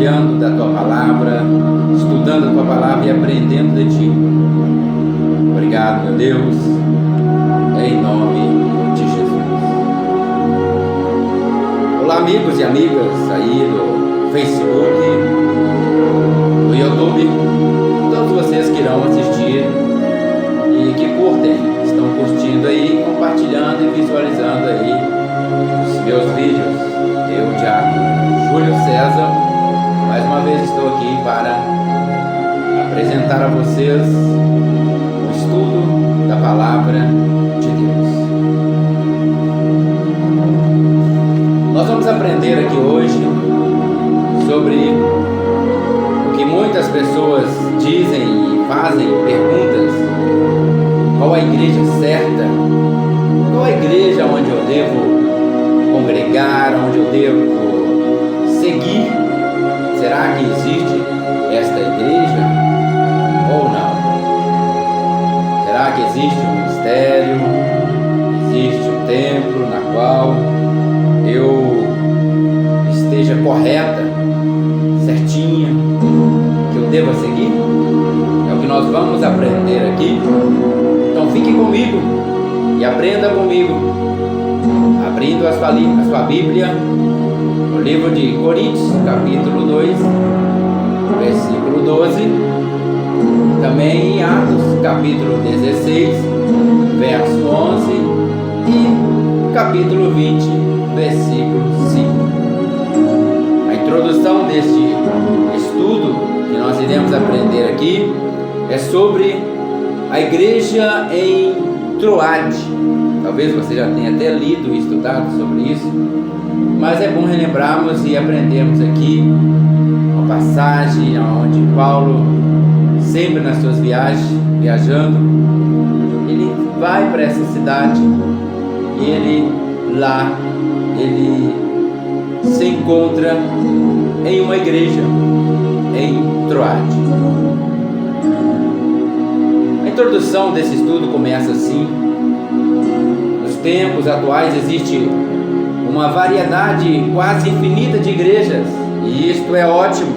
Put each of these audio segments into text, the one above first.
compartilhando da Tua Palavra, estudando a Tua Palavra e aprendendo de Ti. Obrigado, meu Deus, em nome de Jesus. Olá, amigos e amigas aí do Facebook, do YouTube, todos vocês que irão assistir e que estão curtindo aí, compartilhando e visualizando aí os meus vídeos. Eu, Diácono Júlio César, mais uma vez estou aqui para apresentar a vocês o estudo da Palavra de Deus. Nós vamos aprender aqui hoje sobre o que muitas pessoas dizem e fazem perguntas: qual a igreja certa? Qual a igreja onde eu devo congregar, onde eu devo seguir? Será que existe esta igreja ou não? Será que existe um ministério, existe um templo na qual eu esteja correta, certinha, que eu deva seguir? É o que nós vamos aprender aqui. Então fique comigo e aprenda comigo, abrindo a sua Bíblia no livro de Coríntios, capítulo 2, versículo 12, também em Atos, capítulo 16, verso 11 e capítulo 20, versículo 5. A introdução deste estudo que nós iremos aprender aqui é sobre a igreja em Troade. Talvez você já tenha até lido e estudado sobre isso, mas é bom relembrarmos e aprendermos aqui uma passagem onde Paulo, sempre nas suas viajando, ele vai para essa cidade e ele se encontra em uma igreja em Troade. A introdução desse estudo começa assim: nos tempos atuais existe uma variedade quase infinita de igrejas, e isto é ótimo,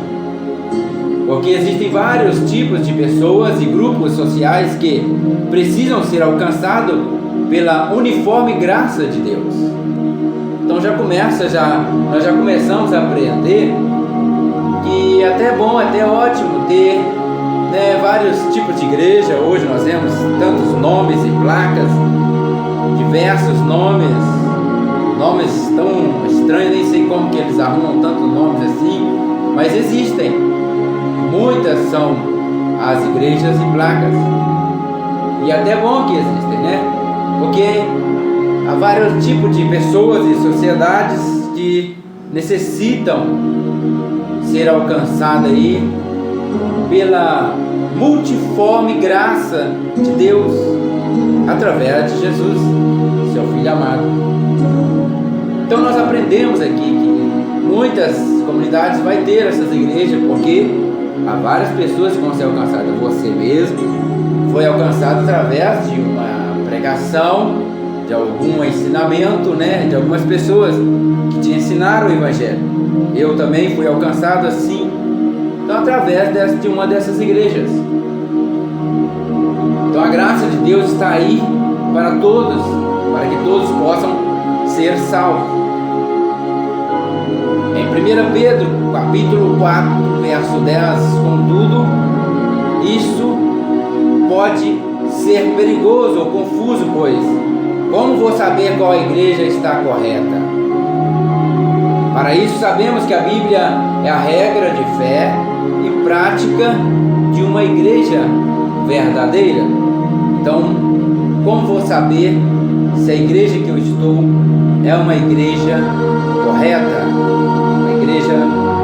porque existem vários tipos de pessoas e grupos sociais que precisam ser alcançados pela uniforme graça de Deus. Então nós já começamos a aprender que até é bom, até ótimo ter vários tipos de igreja. Hoje nós temos tantos nomes e placas, diversos nomes tão estranhos, nem sei como que eles arrumam tantos nomes assim, mas existem. Muitas são as igrejas e placas, e até é bom que existem, porque há vários tipos de pessoas e sociedades que necessitam ser alcançadas aí pela multiforme graça de Deus através de Jesus, seu Filho amado. Então nós aprendemos aqui que muitas comunidades vai ter essas igrejas, porque há várias pessoas que vão ser alcançadas. Você mesmo foi alcançado através de uma pregação, de algum ensinamento, de algumas pessoas que te ensinaram o Evangelho. Eu também fui alcançado assim, então através de uma dessas igrejas. Então a graça de Deus está aí para todos, para que todos possam ser salvos. Em 1 Pedro, capítulo 4, verso 10, contudo, isso pode ser perigoso ou confuso, pois como vou saber qual a igreja está correta? Para isso sabemos que a Bíblia é a regra de fé e prática de uma igreja verdadeira. Então, como vou saber se a igreja que eu estou é uma igreja correta, uma igreja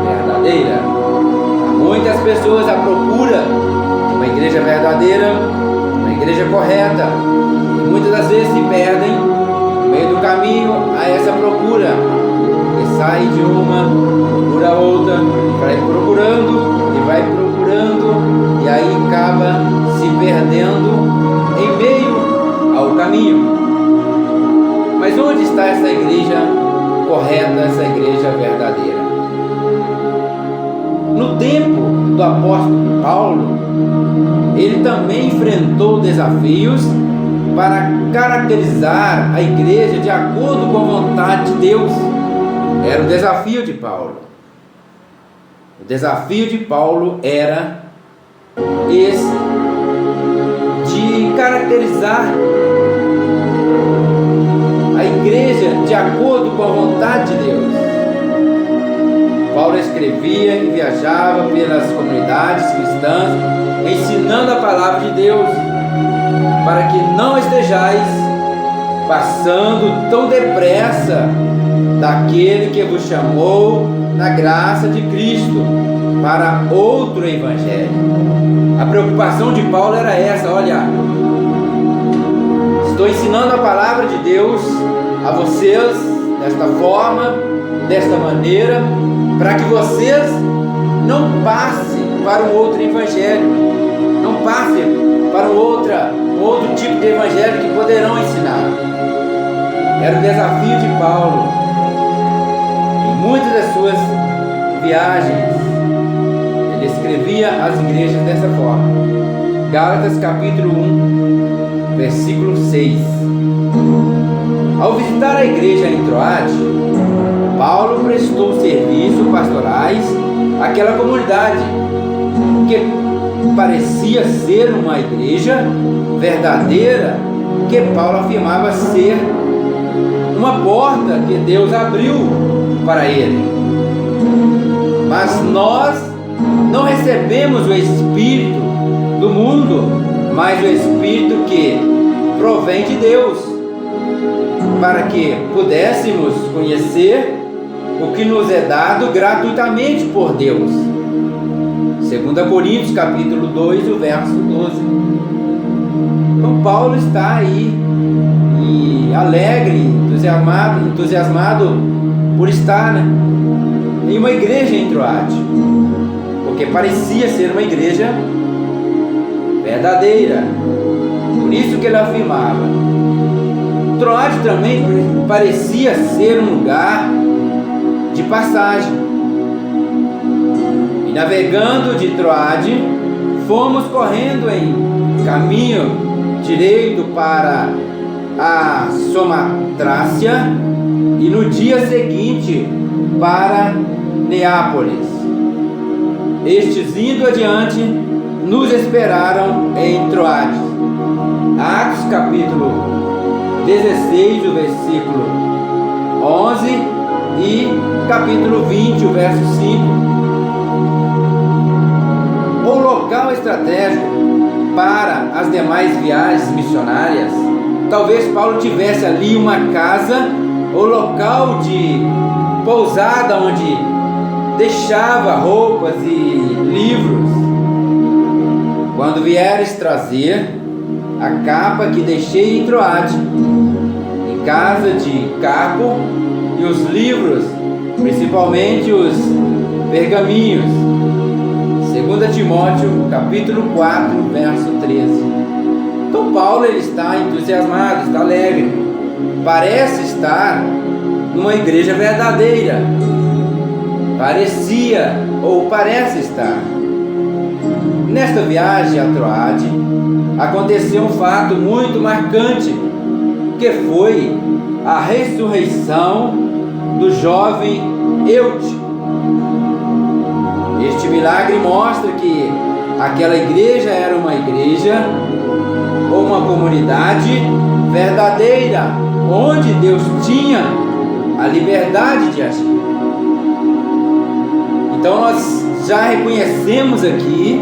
verdadeira? Há muitas pessoas à procura de uma igreja verdadeira, uma igreja correta, e muitas das vezes se perdem no meio do caminho a essa procura, e sai de uma, procura outra, e vai procurando, e aí acaba se perdendo em meio ao caminho. Mas onde está essa igreja correta, essa igreja verdadeira? tempo do apóstolo Paulo, ele também enfrentou desafios para caracterizar a igreja de acordo com a vontade de Deus. Era o desafio de Paulo. O desafio de Paulo era esse, de caracterizar a igreja de acordo com a vontade de Deus. Paulo escrevia e viajava pelas comunidades cristãs, ensinando a palavra de Deus, para que não estejais passando tão depressa daquele que vos chamou na graça de Cristo para outro evangelho. A preocupação de Paulo era essa: olha, estou ensinando a palavra de Deus a vocês desta forma, desta maneira, para que vocês não passem para um outro evangelho, não passem para um outro tipo de evangelho que poderão ensinar. Era o desafio de Paulo. Em muitas das suas viagens, ele escrevia às igrejas dessa forma. Gálatas capítulo 1, versículo 6. Ao visitar a igreja em Troade, Paulo prestou serviços pastorais àquela comunidade que parecia ser uma igreja verdadeira, que Paulo afirmava ser uma porta que Deus abriu para ele. Mas nós não recebemos o Espírito do mundo, mas o Espírito que provém de Deus, para que pudéssemos conhecer o que nos é dado gratuitamente por Deus. 2 Coríntios capítulo 2, o verso 12. Então Paulo está aí e alegre, entusiasmado por estar em uma igreja em Troade, porque parecia ser uma igreja verdadeira. Por isso que ele afirmava. Troade também parecia ser um lugar de passagem. E navegando de Troade, fomos correndo em caminho direito para a Samotrácia e no dia seguinte para Neápolis. Estes, indo adiante, nos esperaram em Troade. Atos capítulo 16, o versículo 11 e capítulo 20, o verso 5. O local estratégico para as demais viagens missionárias. Talvez Paulo tivesse ali uma casa ou local de pousada onde deixava roupas e livros. Quando vieres trazer a capa que deixei em Troade, em casa de Carpo, e os livros, principalmente os pergaminhos. 2 Timóteo capítulo 4, verso 13. Então Paulo, ele está entusiasmado, está alegre, parece estar numa igreja verdadeira, parecia ou parece estar. Nesta viagem a Troade aconteceu um fato muito marcante, que foi a ressurreição do jovem Eutico. Este milagre mostra que aquela igreja era uma igreja ou uma comunidade verdadeira, onde Deus tinha a liberdade de agir. Então nós já reconhecemos aqui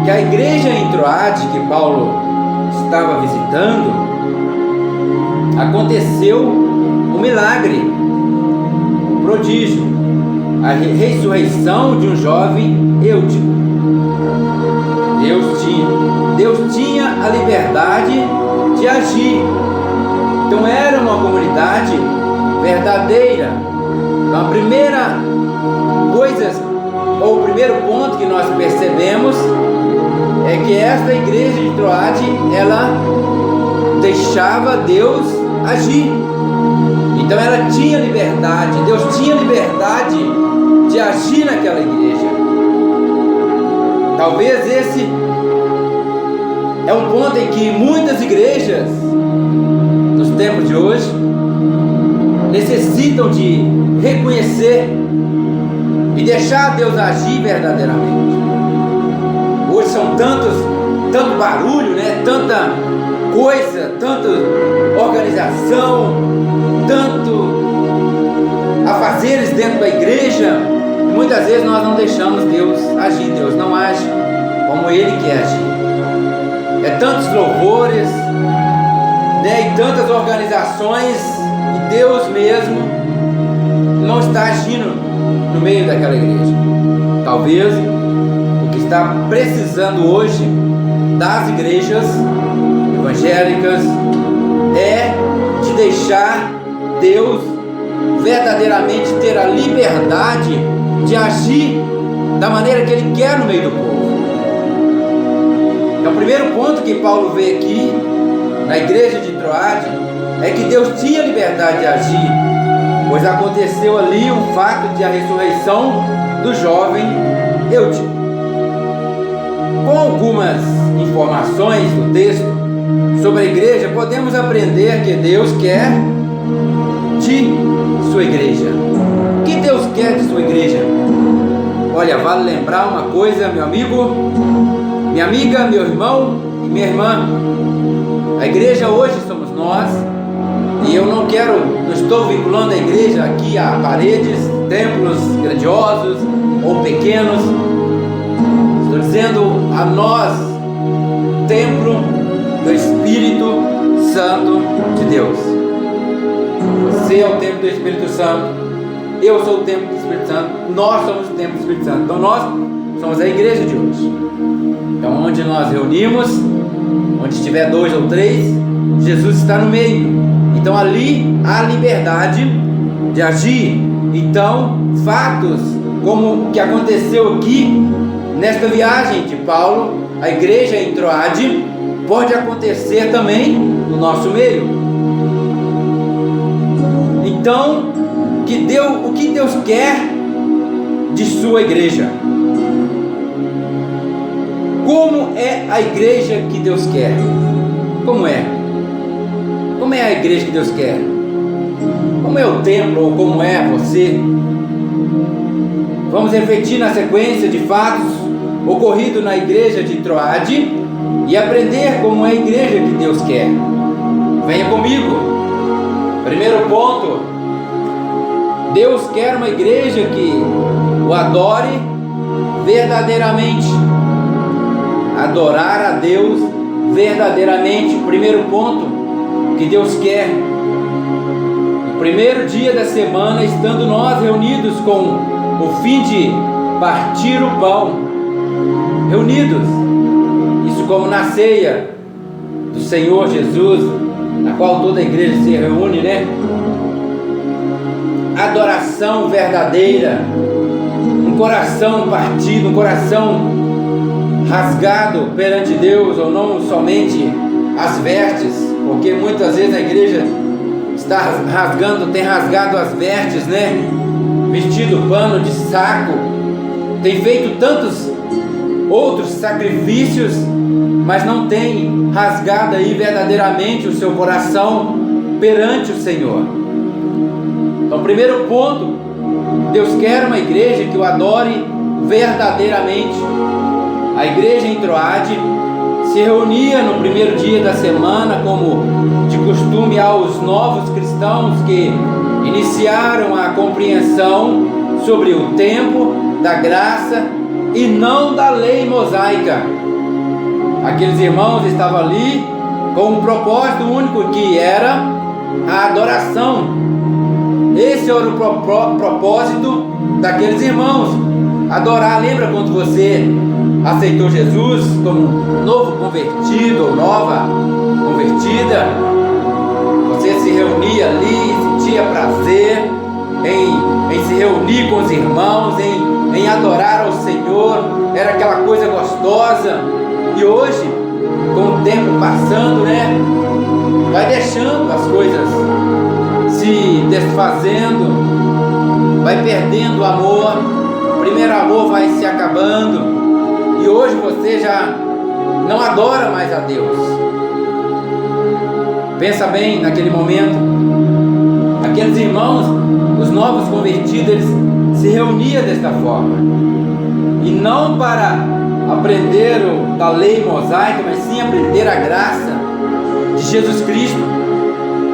que a igreja em Troade que Paulo estava visitando, aconteceu um milagre, um prodígio, a ressurreição de um jovem Eutico. Deus tinha a liberdade de agir. Então era uma comunidade verdadeira. Então a primeira coisa, ou o primeiro ponto que nós percebemos é que esta igreja de Troade, ela deixava Deus agir. Então ela tinha liberdade, Deus tinha liberdade de agir naquela igreja. Talvez esse é um ponto em que muitas igrejas nos tempos de hoje necessitam de reconhecer e deixar Deus agir verdadeiramente. Hoje são tanto barulho, né? Tanta coisa, tanta organização, tanto afazeres dentro da igreja, e muitas vezes nós não deixamos Deus agir. Deus não age como Ele quer agir. É tantos louvores, né? E tantas organizações, e Deus mesmo não está agindo no meio daquela igreja. Talvez o que está precisando hoje das igrejas evangélicas é de deixar Deus verdadeiramente ter a liberdade de agir da maneira que Ele quer no meio do povo. Então, o primeiro ponto que Paulo vê aqui na igreja de Troade é que Deus tinha liberdade de agir, pois aconteceu ali o fato de a ressurreição do jovem Eutico. Com algumas informações do texto sobre a igreja, podemos aprender que Deus quer de sua igreja. O que Deus quer de sua igreja? Olha, vale lembrar uma coisa, meu amigo, minha amiga, meu irmão e minha irmã. A igreja hoje somos nós, e eu não estou vinculando a igreja aqui a paredes, templos grandiosos ou pequenos. Estou dizendo a nós, templo do Espírito Santo de Deus. Você é o templo do Espírito Santo, eu sou o templo do Espírito Santo, nós somos o templo do Espírito Santo. Então nós somos a igreja de hoje. Então onde nós reunimos, onde estiver 2 ou 3, Jesus está no meio. Então ali há liberdade de agir. Então fatos como o que aconteceu aqui nesta viagem de Paulo, a igreja em Troade, pode acontecer também no nosso meio. Então, o que Deus quer de sua igreja? Como é a igreja que Deus quer? Como é? Como é a igreja que Deus quer? Como é o templo, ou como é você? Vamos refletir na sequência de fatos ocorridos na igreja de Troade e aprender como é a igreja que Deus quer. Venha comigo. Primeiro ponto: Deus quer uma igreja que o adore verdadeiramente. Adorar a Deus verdadeiramente. Primeiro ponto que Deus quer. No primeiro dia da semana, estando nós reunidos com o fim de partir o pão, reunidos, isso como na ceia do Senhor Jesus, na qual toda a igreja se reúne, né? Adoração verdadeira, um coração partido, um coração rasgado perante Deus, ou não somente as vestes, porque muitas vezes a igreja tem rasgado as vestes, né? Vestido pano de saco, tem feito tantos outros sacrifícios, mas não tem rasgado aí verdadeiramente o seu coração perante o Senhor. Então, primeiro ponto, Deus quer uma igreja que o adore verdadeiramente. A igreja em Troade se reunia no primeiro dia da semana, como de costume aos novos cristãos que iniciaram a compreensão sobre o tempo da graça e não da lei mosaica. Aqueles irmãos estavam ali com um propósito único, que era a adoração. Esse era o propósito daqueles irmãos: adorar. Lembra quando você aceitou Jesus como novo convertido ou nova convertida? Você se reunia ali, sentia prazer em se reunir com os irmãos, em adorar ao Senhor. Era aquela coisa gostosa. E hoje, com o tempo passando, né, vai deixando as coisas se desfazendo, vai perdendo o amor, o primeiro amor vai se acabando, e hoje você já não adora mais a Deus. Pensa bem naquele momento, aqueles irmãos, os novos convertidos, eles se reuniam desta forma, e não para aprender da lei mosaica, mas sim aprender a graça de Jesus Cristo.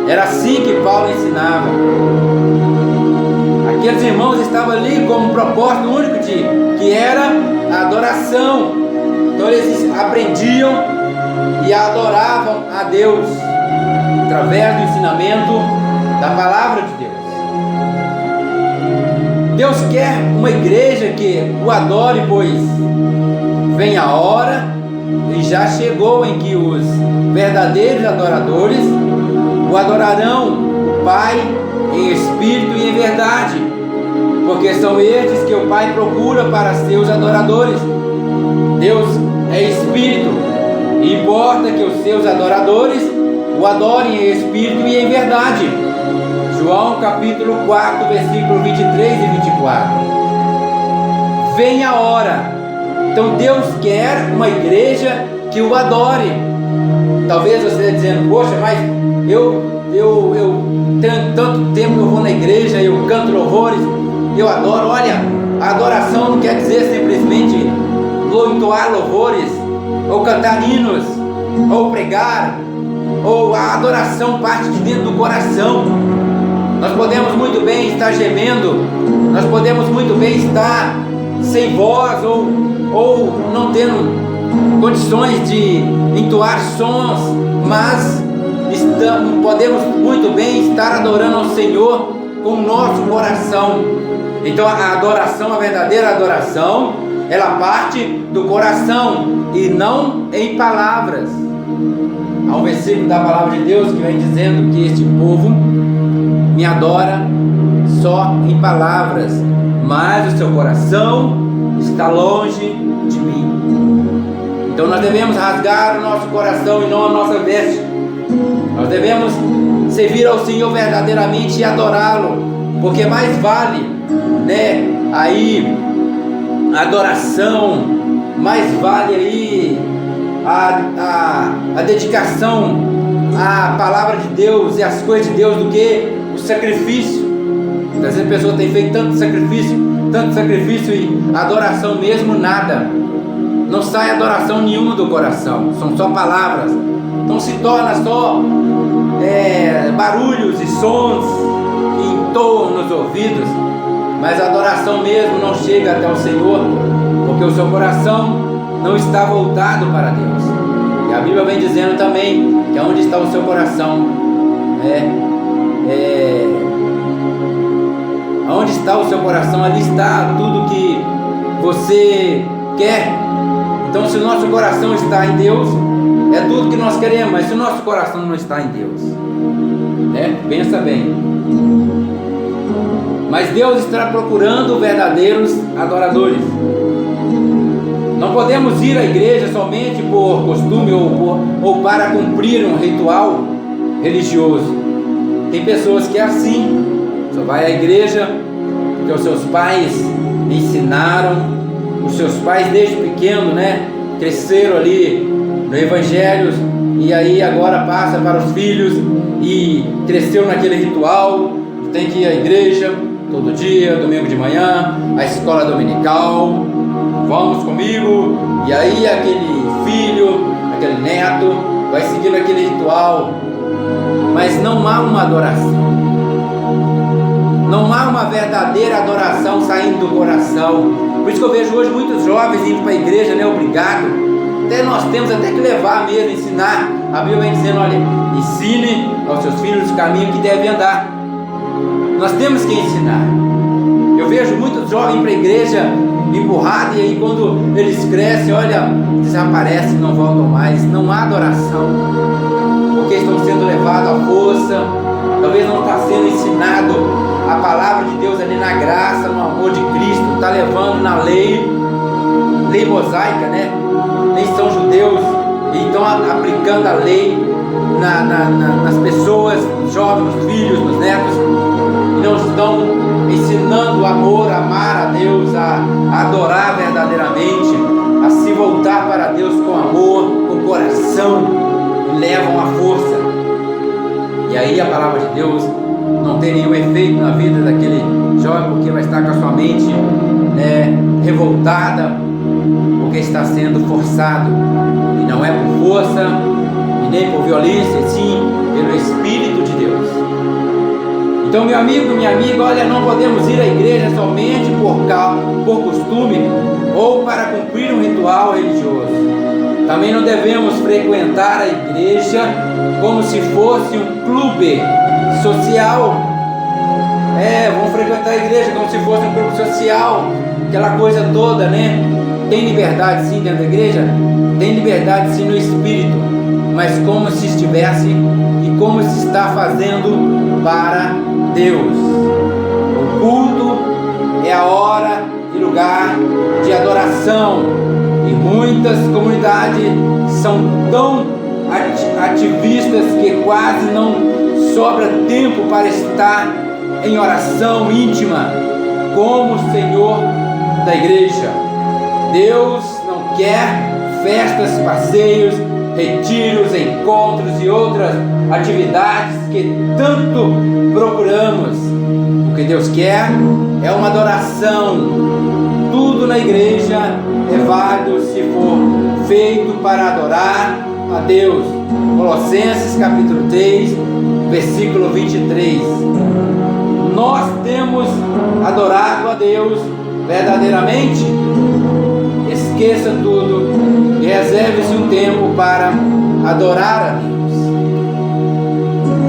Era assim que Paulo ensinava. Aqueles irmãos estavam ali com um propósito único que era a adoração. Então eles aprendiam e adoravam a Deus através do ensinamento da palavra de Deus. Deus quer uma igreja que o adore, pois vem a hora e já chegou em que os verdadeiros adoradores o adorarão, o Pai, em espírito e em verdade, porque são estes que o Pai procura para seus adoradores. Deus é espírito, e importa que os seus adoradores o adorem em espírito e em verdade. João capítulo 4, versículo 23 e 24. Vem a hora. Então Deus quer uma igreja que o adore. Talvez você esteja dizendo: poxa, mas eu tenho tanto tempo que eu vou na igreja, eu canto louvores, eu adoro. Olha, a adoração não quer dizer simplesmente entoar louvores, ou cantar hinos, ou pregar, ou a adoração parte de dentro do coração. Nós podemos muito bem estar gemendo, nós podemos muito bem estar sem voz, ou não tendo condições de entoar sons, mas podemos muito bem estar adorando ao Senhor com o nosso coração. Então a adoração, a verdadeira adoração, ela parte do coração e não em palavras. Há um versículo da palavra de Deus que vem dizendo que este povo me adora só em palavras, mas o seu coração está longe de mim. Então nós devemos rasgar o nosso coração e não a nossa veste. Nós devemos servir ao Senhor verdadeiramente e adorá-lo, porque mais vale, aí a adoração, mais vale aí a dedicação à palavra de Deus e às coisas de Deus do que o sacrifício. Às vezes a pessoa tem feito tanto sacrifício e adoração mesmo nada. Não sai adoração nenhuma do coração, são só palavras. Então se torna só barulhos e sons que entoam nos ouvidos, mas a adoração mesmo não chega até o Senhor, porque o seu coração não está voltado para Deus. E a Bíblia vem dizendo também que onde está o seu coração, onde está o seu coração, ali está tudo que você quer. Então se o nosso coração está em Deus, é tudo que nós queremos. Mas se o nosso coração não está em Deus, pensa bem. Mas Deus está procurando verdadeiros adoradores. Não podemos ir à igreja somente por costume ou para cumprir um ritual religioso. Tem pessoas que é assim, só vai à igreja porque os seus pais ensinaram, os seus pais desde pequeno, cresceram ali no evangelho, e aí agora passa para os filhos e cresceu naquele ritual, tem que ir à igreja todo dia, domingo de manhã, a escola dominical, vamos comigo, e aí aquele filho, aquele neto vai seguindo aquele ritual, mas não há uma adoração, não há uma verdadeira adoração saindo do coração. Por isso que eu vejo hoje muitos jovens indo para a igreja, obrigado. Até nós temos que levar mesmo, ensinar. A Bíblia vem dizendo: olha, ensine aos seus filhos o caminho que devem andar. Nós temos que ensinar. Eu vejo muitos jovens para a igreja empurrados, e aí quando eles crescem, olha, desaparecem, não voltam mais. Não há adoração, porque estão sendo levados à força. Talvez não está sendo ensinado a palavra de Deus ali na graça, no amor de Cristo. Está levando na lei mosaica, Nem são judeus e estão aplicando a lei nas pessoas, nos jovens, nos filhos, nos netos, e não estão ensinando o amor, a amar a Deus, a adorar verdadeiramente, a se voltar para Deus com amor, com coração, e levam a força. E aí a palavra de Deus não tem nenhum efeito na vida daquele jovem, porque vai estar com a sua mente revoltada, porque está sendo forçado, e não é por força e nem por violência, sim pelo Espírito de Deus. Então, meu amigo, minha amiga, olha, não podemos ir à igreja somente por costume ou para cumprir um ritual religioso. Também não devemos frequentar a igreja como se fosse um clube social. Vamos frequentar a igreja como se fosse um clube social, aquela coisa toda, né? Tem liberdade sim dentro da igreja? Tem liberdade sim no espírito, mas como se estivesse e como se está fazendo para Deus. O culto é a hora e lugar de adoração, e muitas comunidades são tão ativistas que quase não sobra tempo para estar em oração íntima como o Senhor da igreja. Deus não quer festas, passeios, retiros, encontros e outras atividades que tanto procuramos. O que Deus quer é uma adoração. Tudo na igreja é válido se for feito para adorar a Deus. Colossenses capítulo 3, versículo 23. Nós temos adorado a Deus verdadeiramente? Esqueça tudo e reserve-se um tempo para adorar a Deus.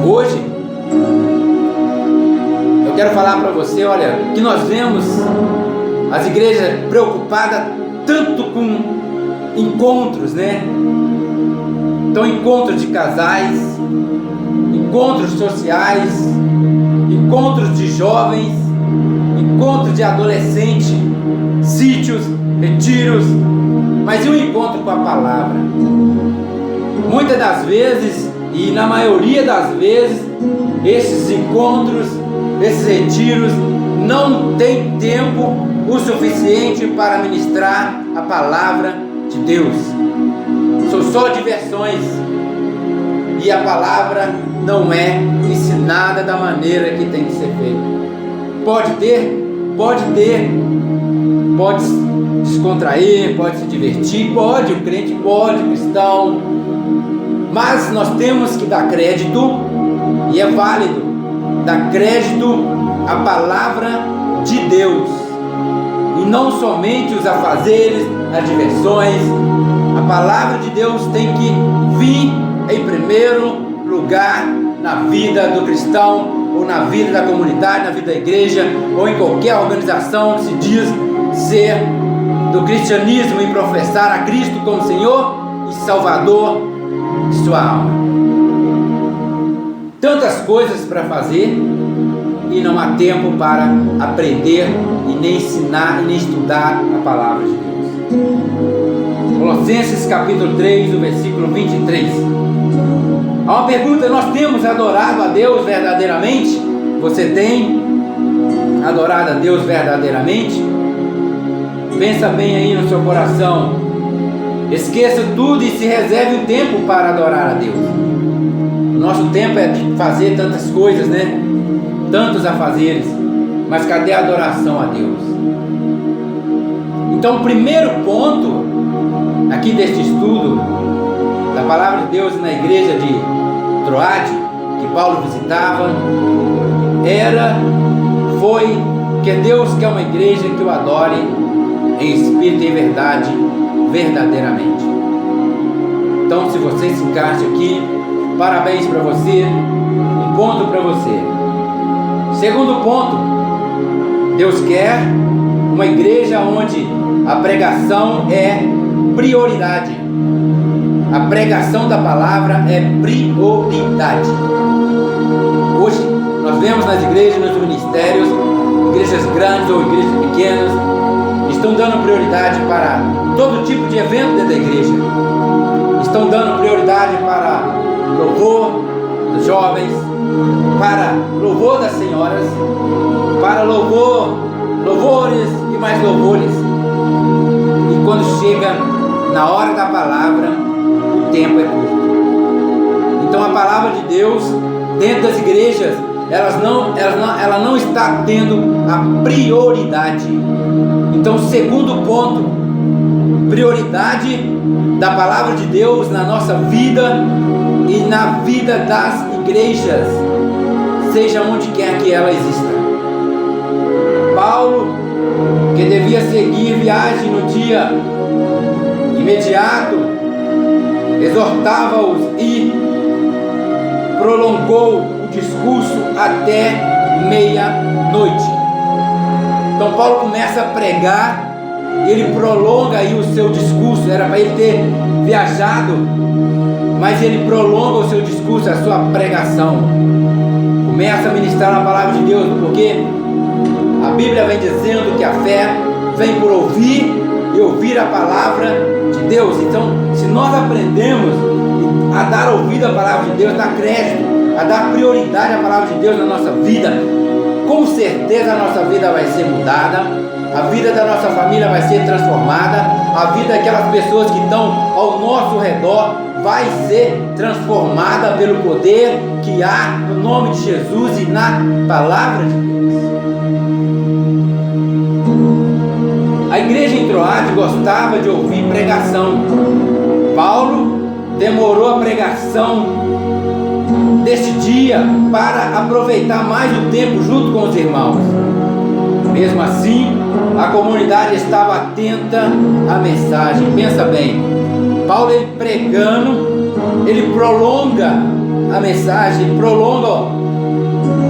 Hoje eu quero falar para você, olha, que nós vemos as igrejas preocupadas tanto com encontros, né? Então, encontros de casais, encontros sociais, encontros de jovens, encontros de adolescentes, sítios, retiros, mas e o encontro com a palavra? Muitas das vezes, e na maioria das vezes, esses encontros, esses retiros, não tem tempo o suficiente para ministrar a palavra de Deus. São só diversões, e a palavra não é ensinada da maneira que tem que ser feita. Pode descontrair, pode se divertir, pode, o crente pode, o cristão, mas nós temos que dar crédito, e é válido dar crédito à palavra de Deus, e não somente os afazeres, as diversões. A palavra de Deus tem que vir em primeiro lugar na vida do cristão, ou na vida da comunidade, na vida da igreja, ou em qualquer organização que se diz ser do cristianismo e professar a Cristo como Senhor e Salvador de sua alma. Tantas coisas para fazer e não há tempo para aprender e nem ensinar e nem estudar a palavra de Deus. Colossenses capítulo 3, o versículo 23. Há uma pergunta: nós temos adorado a Deus verdadeiramente? Você tem adorado a Deus verdadeiramente? Pensa bem aí no seu coração. Esqueça tudo e se reserve um tempo para adorar a Deus. O nosso tempo é de fazer tantas coisas, né? Tantos afazeres, mas cadê a adoração a Deus? Então, o primeiro ponto aqui deste estudo da palavra de Deus na igreja de Troade, que Paulo visitava, foi que Deus quer uma igreja que o adore em espírito e em verdade, verdadeiramente. Então, se você se encaixa aqui, parabéns para você, um ponto para você. Segundo ponto, Deus quer uma igreja onde a pregação é prioridade. A pregação da palavra é prioridade. Hoje nós vemos nas igrejas, nos ministérios, igrejas grandes ou igrejas pequenas, estão dando prioridade para todo tipo de evento dentro da igreja. Estão dando prioridade para louvor, dos jovens, para louvor das senhoras, para louvores e mais louvores. E quando chega na hora da palavra, o tempo é curto. Então a palavra de Deus dentro das igrejas, ela não está tendo a prioridade. Então, segundo ponto, prioridade da palavra de Deus na nossa vida e na vida das igrejas, seja onde quer que ela exista. Paulo, que devia seguir viagem no dia imediato, exortava-os e prolongou o discurso até meia-noite. Então Paulo começa a pregar, ele prolonga aí o seu discurso. Era para ele ter viajado, mas ele prolonga o seu discurso, a sua pregação. Começa a ministrar a palavra de Deus, porque a Bíblia vem dizendo que a fé vem por ouvir e ouvir a palavra de Deus. Então, se nós aprendemos a dar ouvido à palavra de Deus, dar crédito, a dar prioridade à palavra de Deus na nossa vida, com certeza a nossa vida vai ser mudada, a vida da nossa família vai ser transformada, a vida daquelas pessoas que estão ao nosso redor vai ser transformada pelo poder que há no nome de Jesus e na palavra de Deus. A igreja em Troade gostava de ouvir pregação. Paulo demorou a pregação deste dia para aproveitar mais o tempo junto com os irmãos. Mesmo assim, a comunidade estava atenta à mensagem. Pensa bem, Paulo, ele pregando, ele prolonga a mensagem, prolonga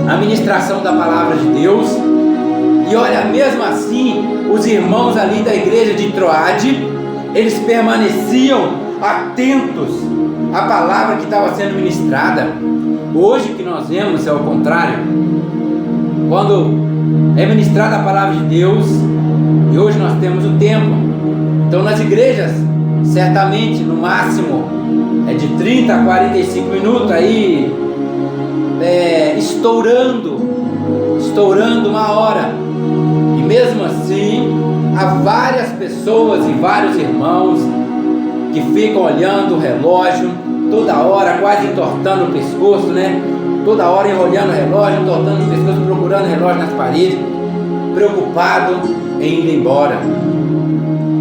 a ministração da palavra de Deus. E olha, mesmo assim, os irmãos ali da igreja de Troade, eles permaneciam atentos à palavra que estava sendo ministrada. Hoje que nós vemos é o contrário. Quando é ministrada a palavra de Deus, e hoje nós temos o tempo. Então nas igrejas, certamente no máximo é de 30 a 45 minutos aí, estourando uma hora. E mesmo assim, há várias pessoas e vários irmãos que ficam olhando o relógio toda hora, quase entortando o pescoço, né? Toda hora enrolhando o relógio, entortando o pescoço, procurando o relógio nas paredes, preocupado em ir embora.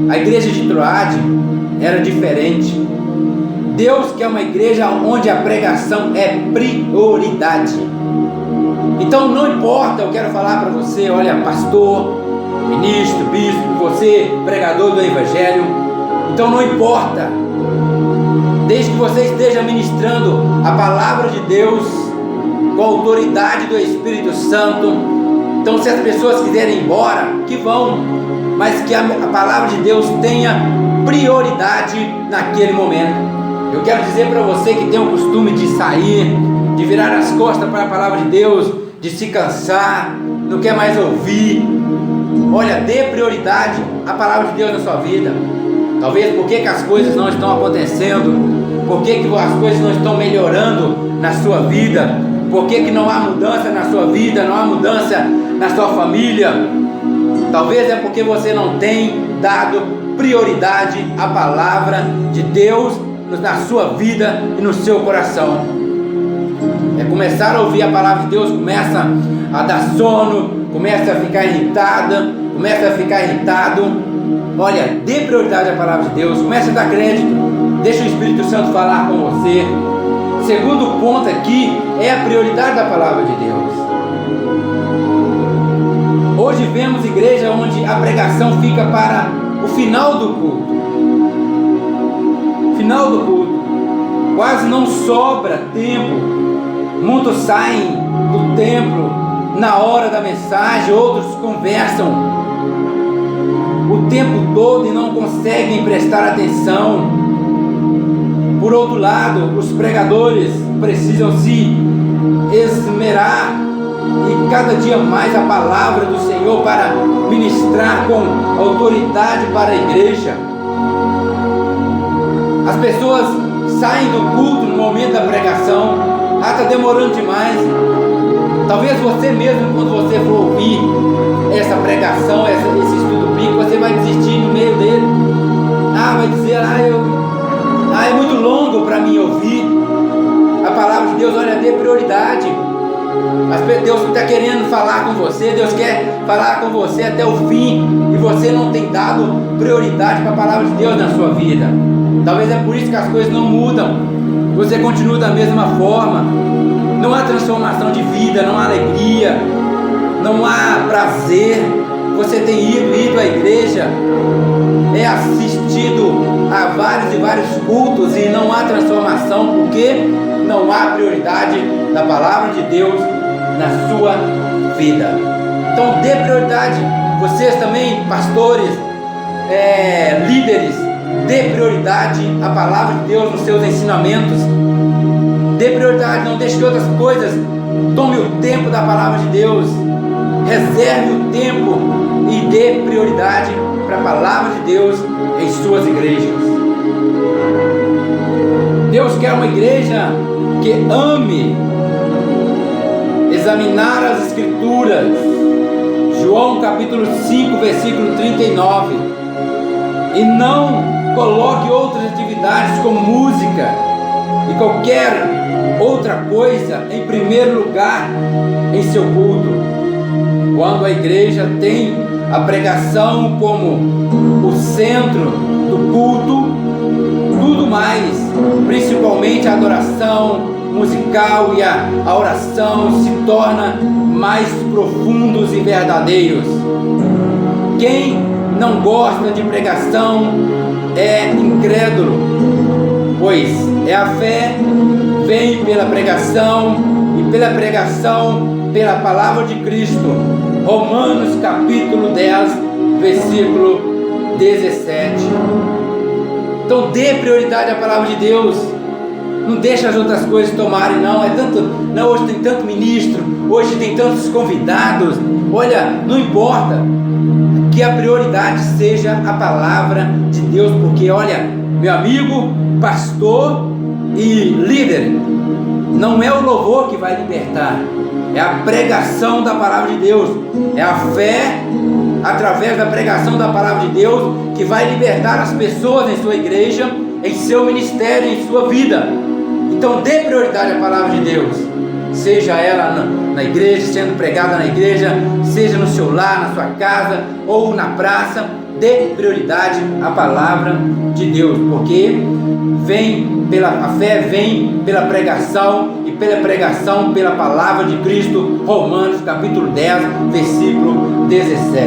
A igreja de Troade era diferente. Deus quer uma igreja onde a pregação é prioridade. Então não importa, eu quero falar para você, olha, pastor, ministro, bispo, você, pregador do evangelho, então não importa, desde que você esteja ministrando a palavra de Deus com a autoridade do Espírito Santo. Então, se as pessoas quiserem ir embora, que vão, mas que a palavra de Deus tenha prioridade naquele momento. Eu quero dizer para você que tem o costume de sair, de virar as costas para a palavra de Deus, de se cansar, não quer mais ouvir. Olha, dê prioridade à palavra de Deus na sua vida. Talvez porque que as coisas não estão acontecendo, porque que as coisas não estão melhorando na sua vida, porque que não há mudança na sua vida, não há mudança na sua família. Talvez é porque você não tem dado prioridade à palavra de Deus na sua vida e no seu coração. É começar a ouvir a palavra de Deus, começa a dar sono, começa a ficar irritado. Olha, dê prioridade à palavra de Deus, comece a dar crédito, deixa o Espírito Santo falar com você. Segundo ponto aqui é a prioridade da palavra de Deus. Hoje vemos igreja onde a pregação fica para o final do culto. Quase não sobra tempo. Muitos saem do templo na hora da mensagem, outros conversam o tempo todo e não conseguem prestar atenção. Por outro lado, os pregadores precisam se esmerar e cada dia mais a palavra do Senhor para ministrar com autoridade para a igreja. As pessoas saem do culto no momento da pregação, Ah, está demorando demais. Talvez você mesmo, quando você for ouvir essa pregação, esse estudo bíblico, você vai desistir no meio dele. Ah, vai dizer, é muito longo para mim ouvir. A palavra de Deus, olha, dê prioridade. Mas Deus está querendo falar com você, Deus quer falar com você até o fim, e você não tem dado prioridade para a palavra de Deus na sua vida. Talvez é por isso que as coisas não mudam, você continua da mesma forma, não há transformação de vida, não há alegria, não há prazer. Você tem ido à igreja, assistido a vários e vários cultos, e não há transformação, porque não há prioridade da palavra de Deus na sua vida. Então dê prioridade. Vocês também, pastores, líderes, dê prioridade à palavra de Deus nos seus ensinamentos. Dê prioridade, não deixe que outras coisas tome o tempo da palavra de Deus. Reserve o tempo e dê prioridade para a palavra de Deus em suas igrejas. Deus quer uma igreja que ame examinar as Escrituras. João capítulo 5, versículo 39. E não coloque outras atividades como música e qualquer outra coisa em primeiro lugar em seu culto. Quando a igreja tem a pregação como o centro do culto, tudo mais, principalmente a adoração musical e a oração, se torna mais profundos e verdadeiros. Quem não gosta de pregação é incrédulo, pois a fé vem pela pregação, e pela pregação pela palavra de Cristo. Romanos capítulo 10, versículo 17. Então dê prioridade à palavra de Deus. Não deixe as outras coisas tomarem, não. Hoje tem tanto ministro, hoje tem tantos convidados. Olha, não importa, que a prioridade seja a palavra de Deus, porque olha, meu amigo, pastor e líder, não é o louvor que vai libertar, é a pregação da palavra de Deus, é a fé através da pregação da palavra de Deus que vai libertar as pessoas em sua igreja, em seu ministério, em sua vida. Então dê prioridade à palavra de Deus, seja ela na igreja, sendo pregada na igreja, seja no seu lar, na sua casa ou na praça. Dê prioridade à palavra de Deus, porque a fé vem pela pregação, e pela pregação pela palavra de Cristo. Romanos capítulo 10, versículo 17.